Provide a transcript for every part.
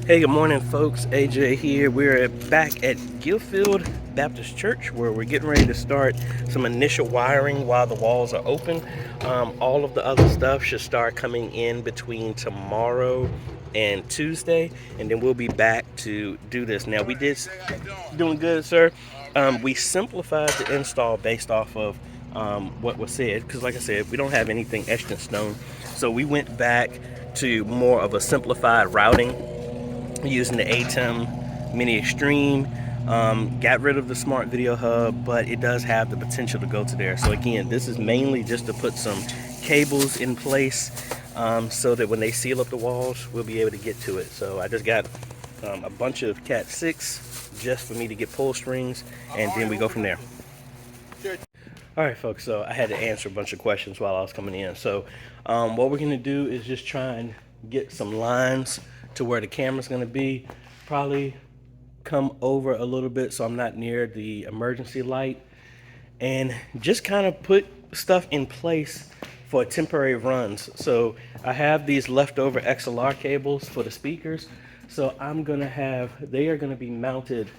Hey, good morning, folks. AJ here. We're back at Guildfield Baptist Church where we're getting ready to start some initial wiring while the walls are open. All of the other stuff should start coming in between tomorrow and Tuesday, and then we'll be back to do this. Now, we did doing good, sir. We simplified the install based off of what was said because, like I said, we don't have anything etched in stone. So we went back to more of a simplified routing using the ATEM Mini Extreme. Got rid of the Smart Video Hub, but it does have the potential to go to there. So again, this is mainly just to put some cables in place so that when they seal up the walls, we'll be able to get to it. So I just got a bunch of Cat 6 just for me to get pull strings, and then we go from there. All right, folks, so I had to answer a bunch of questions while I was coming in. So what we're going to do is just try and get some lines to where the camera's going to be. Probably come over a little bit so I'm not near the emergency light. And just kind of put stuff in place for temporary runs. So I have these leftover XLR cables for the speakers. So they are going to be mounted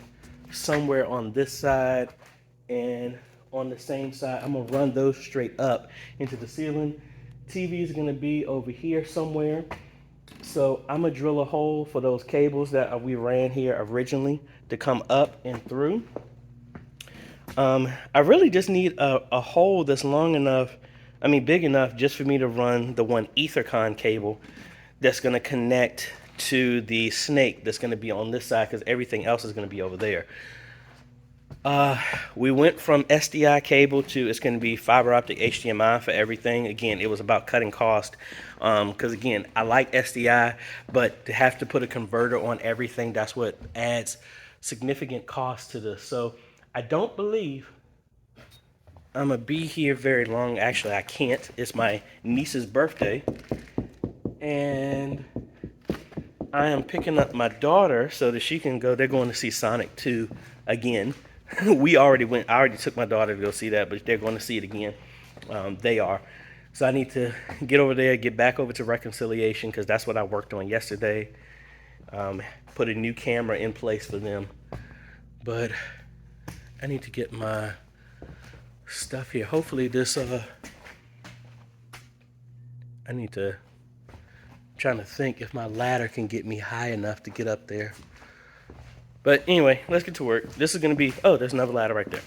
somewhere on this side, and on the same side, I'm gonna run those straight up into the ceiling. TV is gonna be over here somewhere. So I'm gonna drill a hole for those cables that we ran here originally to come up and through. I really just need a hole that's big enough just for me to run the one Ethercon cable that's gonna connect to the snake that's gonna be on this side, because everything else is gonna be over there. We went from SDI cable to it's going to be fiber optic HDMI for everything. Again, it was about cutting cost because again, I like SDI, but to have to put a converter on everything, that's what adds significant cost to this. So I don't believe I'm gonna be here very long. Actually, I can't. It's my niece's birthday, and I am picking up my daughter so that she can go. They're going to see Sonic 2 again. I already took my daughter to go see that, but they're going to see it again. They are. So I need to get over there, get back over to reconciliation, because that's what I worked on yesterday. Put a new camera in place for them. But I need to get my stuff here. Hopefully I'm trying to think if my ladder can get me high enough to get up there. But anyway, let's get to work. This is going to be, there's another ladder right there.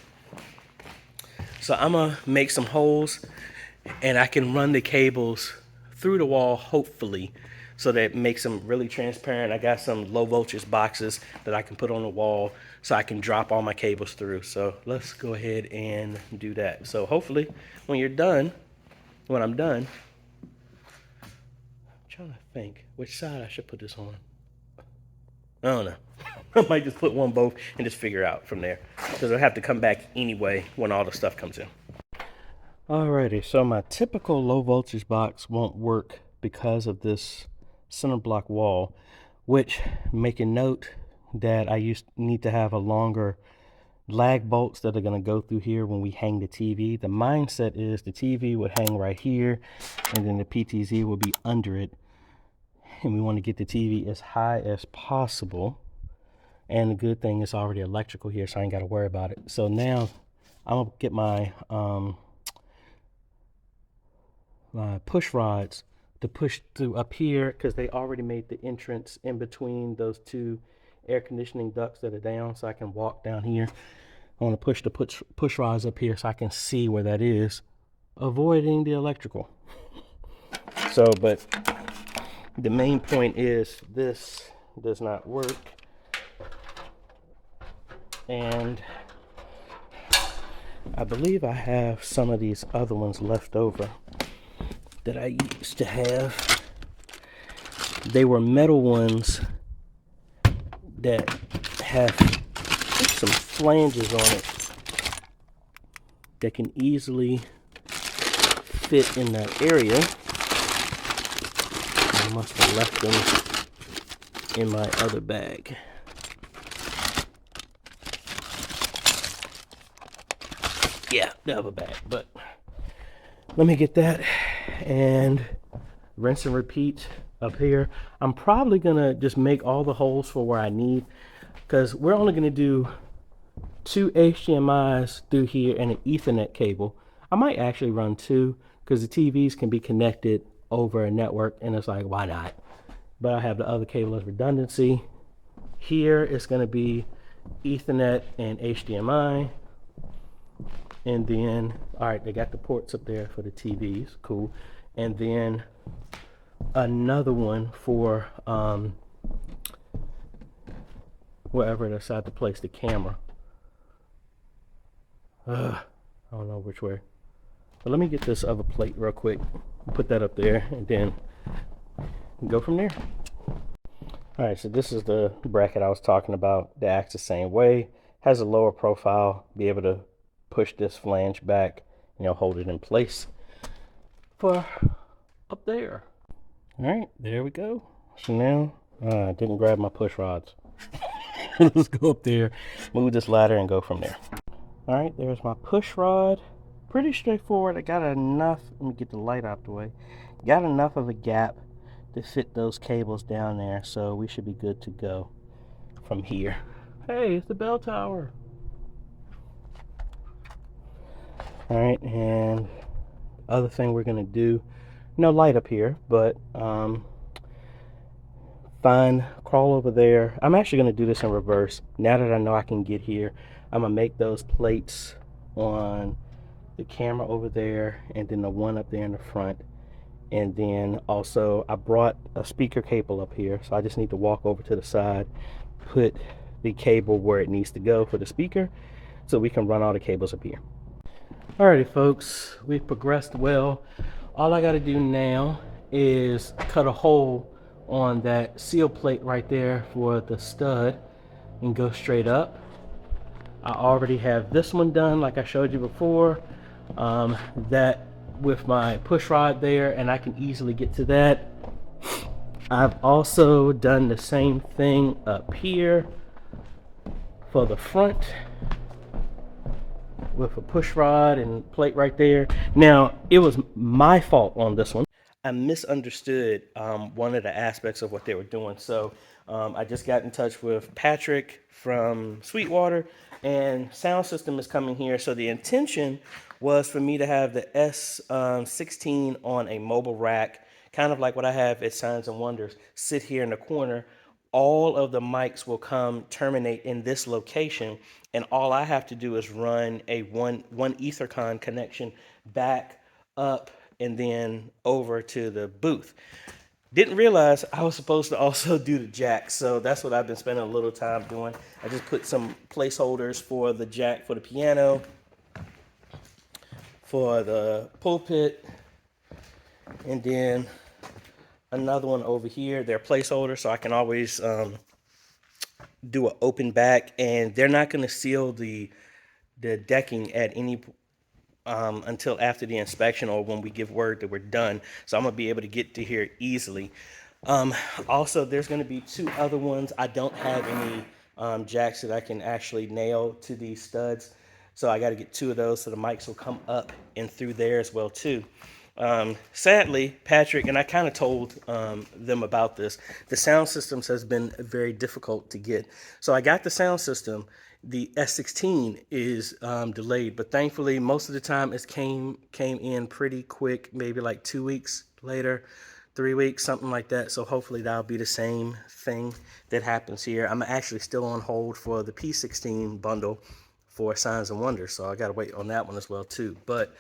So I'm going to make some holes, and I can run the cables through the wall, hopefully, so that it makes them really transparent. I got some low voltage boxes that I can put on the wall so I can drop all my cables through. So let's go ahead and do that. So hopefully when I'm done, I'm trying to think which side I should put this on. I don't know. I might just put one both and just figure out from there, because I'll have to come back anyway when all the stuff comes in. Alrighty, so my typical low voltage box won't work because of this center block wall, which make a note that I need to have a longer lag bolts that are going to go through here when we hang the TV. The mindset is the TV would hang right here, and then the PTZ will be under it. And we want to get the TV as high as possible. And the good thing is already electrical here, so I ain't got to worry about it. So now I'm going to get my my push rods to push through up here, because they already made the entrance in between those two air conditioning ducts that are down, so I can walk down here. I want to push the push rods up here so I can see where that is, avoiding the electrical. So, but the main point is this does not work, and I believe I have some of these other ones left over that I used to have. They were metal ones that have some flanges on it that can easily fit in that area. I must have left them in my other bag. Yeah, the other bag, but let me get that and rinse and repeat up here. I'm probably gonna just make all the holes for where I need, because we're only gonna do 2 HDMIs through here and an Ethernet cable. I might actually run 2 because the TVs can be connected over a network, and it's like, why not? But I have the other cable as redundancy. Here it's going to be Ethernet and HDMI. And then, all right, they got the ports up there for the TVs, cool. And then another one for wherever they decide to place the camera. I don't know which way. But let me get this other plate real quick. Put that up there and then go from there. All right, so this is the bracket I was talking about. That acts the same way. Has a lower profile. Be able to push this flange back, hold it in place for up there. All right, there we go. So now, I didn't grab my push rods. Let's go up there, move this ladder, and go from there. All right, there's my push rod. Pretty straightforward. I got enough, let me get the light out the way. Got enough of a gap to fit those cables down there, so we should be good to go from here. Hey, it's the bell tower. All right, and other thing we're gonna do, no light up here, but crawl over there. I'm actually gonna do this in reverse. Now that I know I can get here, I'm gonna make those plates on the camera over there, and then the one up there in the front. And then also I brought a speaker cable up here, so I just need to walk over to the side, put the cable where it needs to go for the speaker, so we can run all the cables up here. Alrighty folks, we've progressed well. All I got to do now is cut a hole on that seal plate right there for the stud and go straight up. I already have this one done like I showed you before, that with my push rod there, and I can easily get to that. I've also done the same thing up here for the front with a push rod and plate right there. Now, it was my fault on this one. I misunderstood one of the aspects of what they were doing. So I just got in touch with Patrick from Sweetwater, and sound system is coming here. So the intention was for me to have the S16 on a mobile rack, kind of like what I have at Signs and Wonders, sit here in the corner. All of the mics will terminate in this location, and all I have to do is run a one Ethercon connection back up and then over to the booth. Didn't realize I was supposed to also do the jack, so that's what I've been spending a little time doing. I just put some placeholders for the jack for the piano, for the pulpit, and then another one over here. They're placeholders, so I can always do an open back, and they're not going to seal the decking at any until after the inspection or when we give word that we're done. So I'm gonna be able to get to here easily. Also, there's going to be 2 other ones. I don't have any jacks that I can actually nail to these studs, so I got to get 2 of those so the mics will come up and through there as well too. Sadly, Patrick, and I kind of told them about this, the sound systems has been very difficult to get. So I got the sound system. The S16 is delayed, but thankfully most of the time it came in pretty quick, maybe like 2 weeks later, 3 weeks, something like that. So hopefully that'll be the same thing that happens here. I'm actually still on hold for the P16 bundle for Signs and Wonders, so I got to wait on that one as well too. But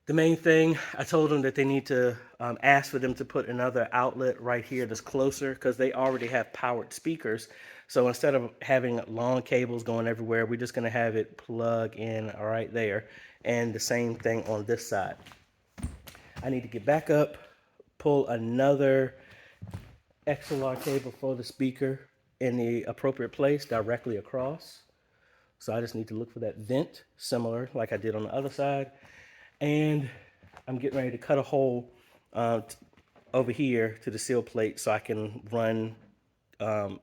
the main thing, I told them that they need to ask for them to put another outlet right here that's closer, because they already have powered speakers. So instead of having long cables going everywhere, we're just going to have it plug in right there. And the same thing on this side. I need to get back up, pull another XLR cable for the speaker in the appropriate place directly across. So I just need to look for that vent, similar like I did on the other side. And I'm getting ready to cut a hole over here to the seal plate so I can run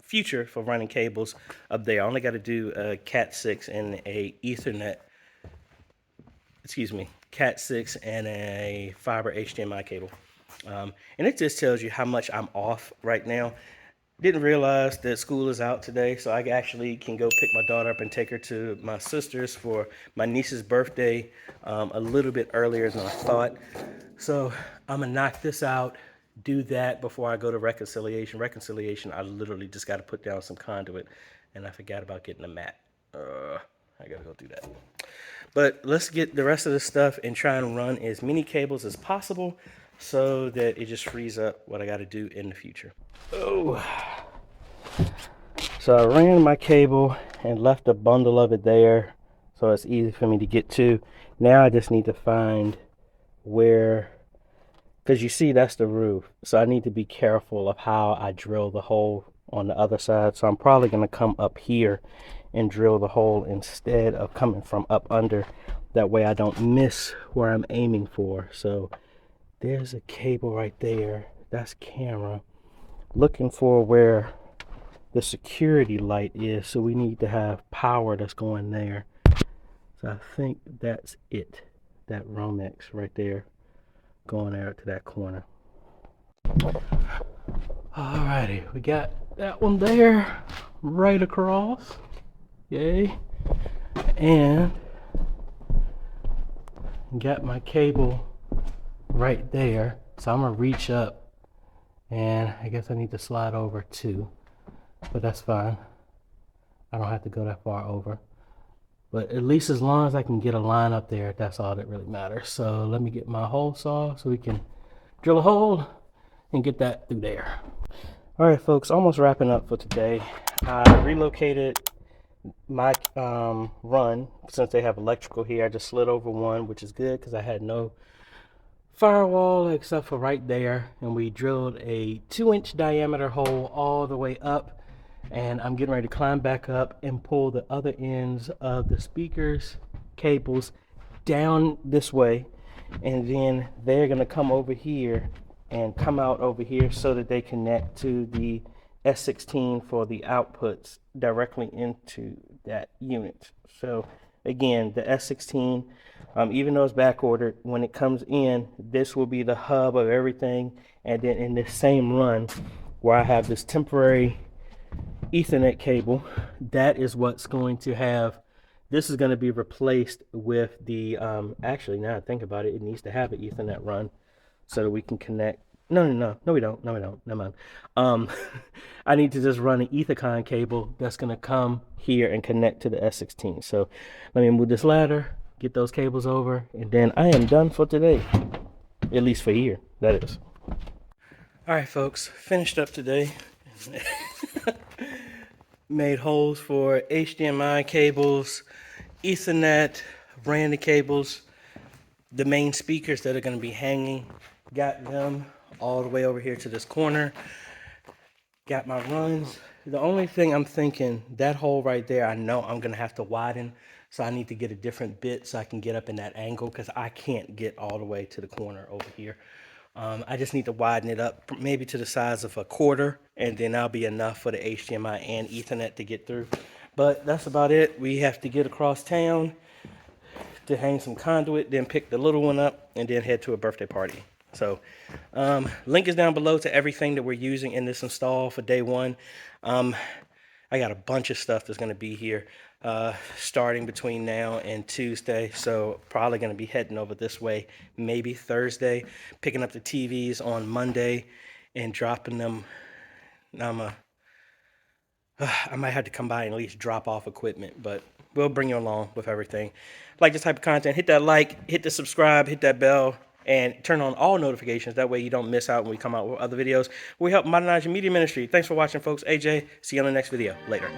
future for running cables up there. I only got to do a Cat 6 and a Ethernet, Cat 6 and a fiber HDMI cable. And it just tells you how much I'm off right now. Didn't realize that school is out today, so I actually can go pick my daughter up and take her to my sister's for my niece's birthday a little bit earlier than I thought. So I'm gonna knock this out, do that before I go to reconciliation. Reconciliation, I literally just got to put down some conduit, and I forgot about getting a mat. I gotta go do that. But let's get the rest of this stuff and try and run as many cables as possible so that it just frees up what I got to do in the future. Oh, so I ran my cable and left a bundle of it there so it's easy for me to get to. Now I just need to find where, because you see that's the roof, so I need to be careful of how I drill the hole on the other side. So I'm probably going to come up here and drill the hole instead of coming from up under. That way I don't miss where I'm aiming for. So there's a cable right there. That's camera. Looking for where the security light is, so we need to have power that's going there. So I think that's it. That Romex right there going out to that corner. Alrighty, we got that one there right across. Yay. And got my cable right there. So I'm gonna reach up, and I guess I need to slide over too, but that's fine. I don't have to go that far over. But at least as long as I can get a line up there, that's all that really matters. So let me get my hole saw so we can drill a hole and get that through there. All right, folks, almost wrapping up for today. I relocated my run. Since they have electrical here, I just slid over one, which is good because I had no firewall except for right there. And we drilled a 2-inch diameter hole all the way up. And I'm getting ready to climb back up and pull the other ends of the speakers cables down this way, and then they're going to come over here and come out over here so that they connect to the S16 for the outputs directly into that unit. So again, the S16, even though it's back ordered, when it comes in, this will be the hub of everything. And then in this same run where I have this temporary Ethernet cable, that is what's going to have, this is going to be replaced with the actually, now I think about it, it needs to have an Ethernet run so that we can connect. No, we don't, never mind. I need to just run an Ethercon cable that's going to come here and connect to the S16. So let me move this ladder, get those cables over, and then I am done for today, at least for here, that is. All right, folks, finished up today. Made holes for HDMI cables, Ethernet, ran the cables, the main speakers that are going to be hanging, got them all the way over here to this corner, got my runs. The only thing I'm thinking, that hole right there, I know I'm going to have to widen, so I need to get a different bit so I can get up in that angle, because I can't get all the way to the corner over here. I just need to widen it up, maybe to the size of a quarter, and then that'll be enough for the HDMI and Ethernet to get through. But that's about it. We have to get across town to hang some conduit, then pick the little one up, and then head to a birthday party. So link is down below to everything that we're using in this install for day one. I got a bunch of stuff that's going to be here starting between now and Tuesday. So probably going to be heading over this way maybe Thursday, picking up the TVs on Monday and dropping them. I might have to come by and at least drop off equipment, but we'll bring you along with everything. Like this type of content, hit that like, hit the subscribe, hit that bell, and turn on all notifications. That way you don't miss out when we come out with other videos. We help modernize your media ministry. Thanks for watching, folks. AJ, see you on the next video. Later.